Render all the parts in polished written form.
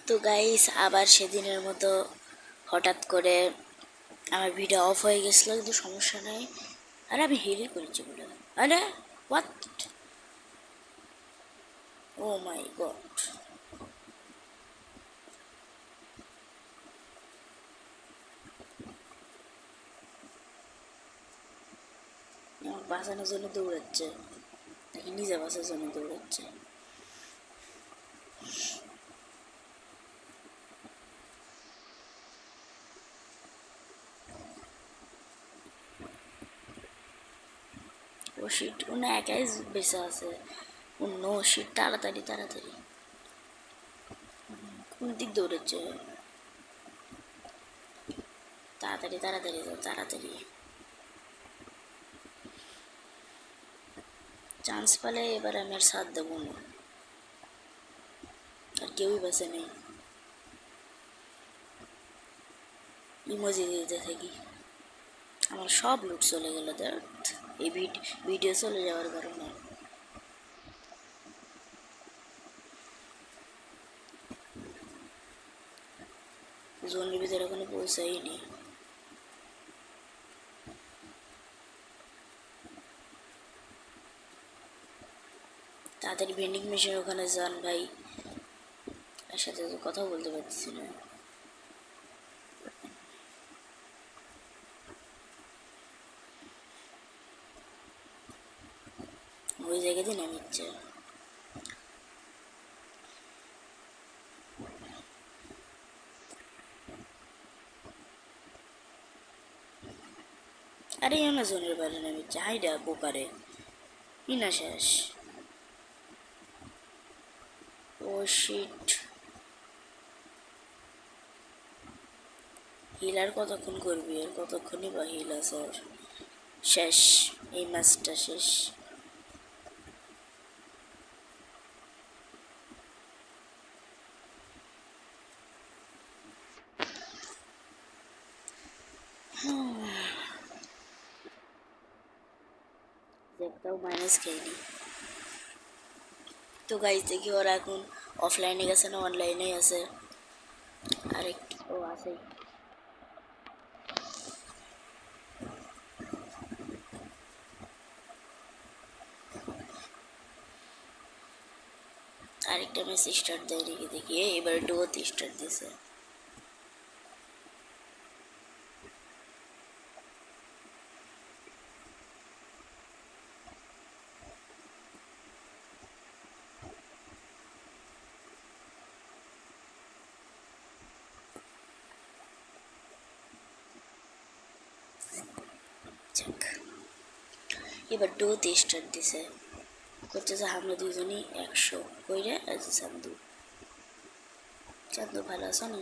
তো গাইস আবার সেদিনের মতো হঠাৎ করে আমার ভিডিও অফ হয়ে গেছিলো, কিন্তু সমস্যা নাই। আরে আমি হেলি করেছি বলে, আরে হোয়াট, ও মাই গড। আমার বাঁচানোর জন্য দৌড়াচ্ছে নাকি নিজে বাঁচার জন্য দৌড়াচ্ছে? ও শিট, ও না একাই বেঁচে আছে। ও নো শিট, তাড়াতাড়ি তাড়াতাড়ি। কোন দিক দৌড়াচ্ছে? তাড়াতাড়ি তাড়াতাড়ি যাও, তাড়াতাড়ি। চান্স পেলে এবার আমি আর সাথ দেবো না, আর কেউই বেঁচে নেই। ইমোজি দিতে থাকি। আমার সব লুট চলে গেল দেখ, এই ভিডিও চলে যাওয়ার কারণে। জোনের ভিতরে এখনো পৌঁছাইনি। তাড়াতাড়ি ভেন্ডিং মেশিনের ওখানে যান ভাই, তার সাথে তো কথা বলতে পারছি না। ওই জায়গাতেই নামিচ্ছে। আরে না, জোনের বাইরে নামিচ্ছে, হাইডা বোকারে। ই না শেষ। ও শিট। হিল আর কতক্ষণ করবি? আর কতক্ষণই বা হিল আছে ওর? শেষ, এই ম্যাচটা শেষ। একটাও মাইনাস খেয়েনি। তো গাইজ দেখি ওরা এখন অফলাইনে গেছে না অনলাইনেই আছে? আরেকটি ও আছে। আরেকটা ম্যাচ স্টার্ট দেয় নাকি দেখি। এবার ডুয়োতে স্টার্ট দিছে। এবার ডুয়োতে স্টার্ট দিছে। করতেছে আমরা দুজনই 100 কইরে। আছে চান্দু, চান্দু ভালো আছো না?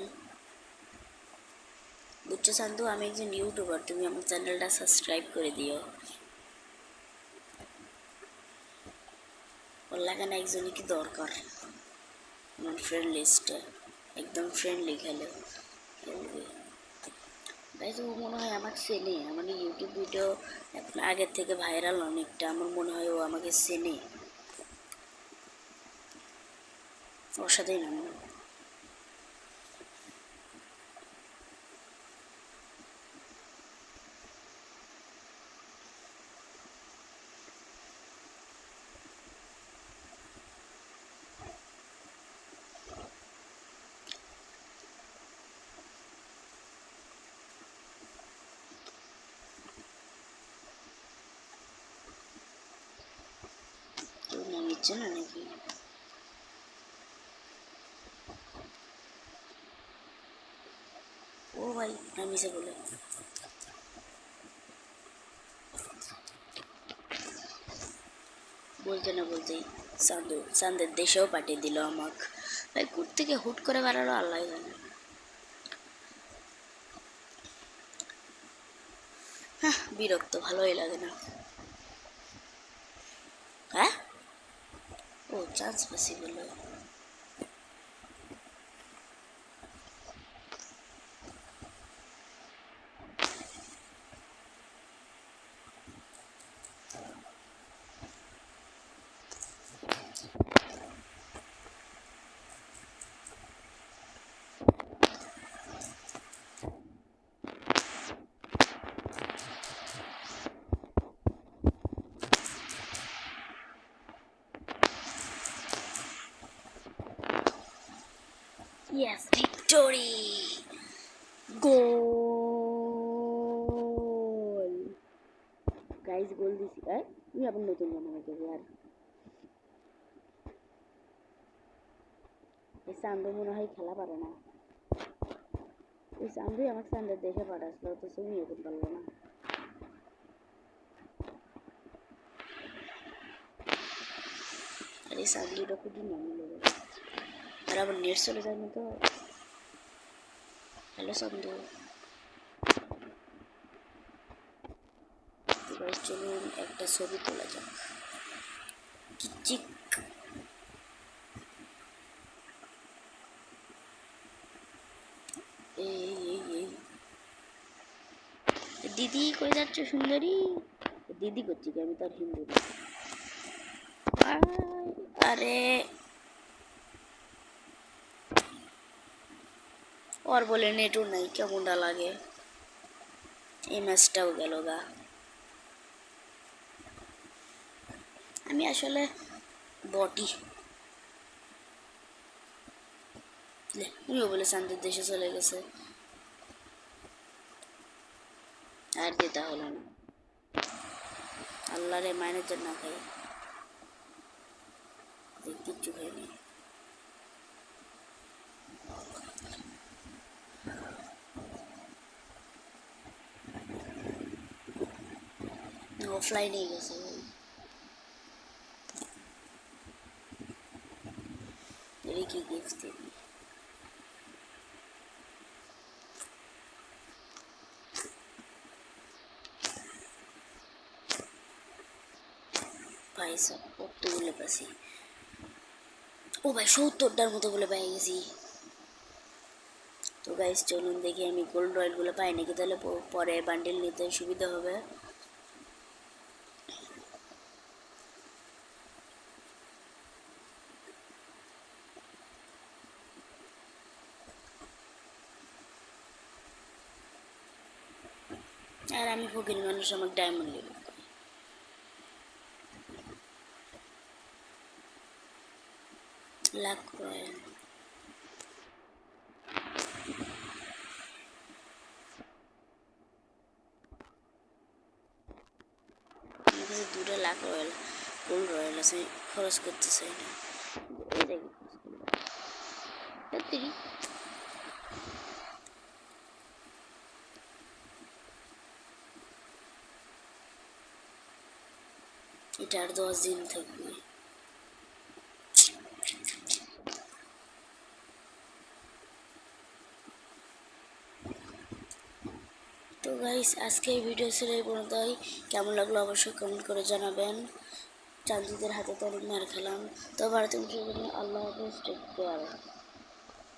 বুঝছো চান্দু, আমি একজন ইউটিউবার, তুমি আমার চ্যানেলটা সাবস্ক্রাইব করে দিও। ওর লাগানো একজনই কি দরকার আমার ফ্রেন্ড লিস্টে, একদম ফ্রেন্ডলি খেলে খেলবে। তাই তো মনে হয় আমাকে চেনে, আমার ইউটিউব ভিডিও এখন আগের থেকে ভাইরাল অনেকটা, আমার মনে হয় ও আমাকে চেনে। ওর সাথেই নাম। কেউ নামিচ্ছে না নাকি? ও ভাই নামিছে বলে। বলতে না বলতেই চাঁদের দেশেও পাঠিয়ে দিল আমাক। ভাই কোথ থেকে হুট করে বেড়ালো আল্লাহ জানে। হ্যাঁ বিরক্ত, ভালোই লাগে না। হ্যাঁ, ও চান্স পাসি বললো। ইয়েস ভিক্টোরি, গোল গাইস, গোল দিছি। তুমি আবার নতুন বানাবে দেবে আর এই চান্দু মনে হয় খেলা পারে না। ওই চান্দুই আমাকে চান্দের দেশে পাঠাচ্ছিল, তো তুমি এখন পারলো না। আর এই চান্দুটা খুবই নামি লেগে, আর আবার নেট চলে যায় না তো। হ্যালো চান্দু, চলুন একটা ছবি তোলা যাক। চিক এই দিদি করে যাচ্ছ সুন্দরী, দিদি করছি কি আমি, তার হিন্দু। আরে ওর বলে নেটও নাই, কেমনটা লাগে। এই ম্যাচটাও গেল গা। আমি আসলে বটি উনিও বলে শান্তির দেশে চলে গেছে, আর যেতে হলো না। আল্লাহরে মাইনের জন্য খাই, কিচ্ছু খাইনি। অফলাইনে গেছে, কি গিফট দিবি। ভাই সব কতগুলো পাইছি, ও ভাই 70টার মতো বলে পেয়ে গেছি। তো গাইস চলুন দেখি আমি গোল্ড রয়েলগুলো পাই নাকি, তাহলে পরে বান্ডেল নিতে সুবিধা হবে। আর আমি ফকির মানুষ, আমার ডায়মন্ড নেব। লাখ রয়েল দুটো লাখ রয়েল গোল্ড রয়েল আছে, খরচ করতে চাই না। এটা আর 10 দিন থাকবে। তো গাইস আজকে এই ভিডিও ছিল এই পর্যন্তই। কেমন লাগলো অবশ্যই কমেন্ট করে জানাবেন। চান্দুদের হাতে তো অনেক মার খেলাম। তো ভারতীয় আল্লাহ হাফেজ, টেক কেয়ার।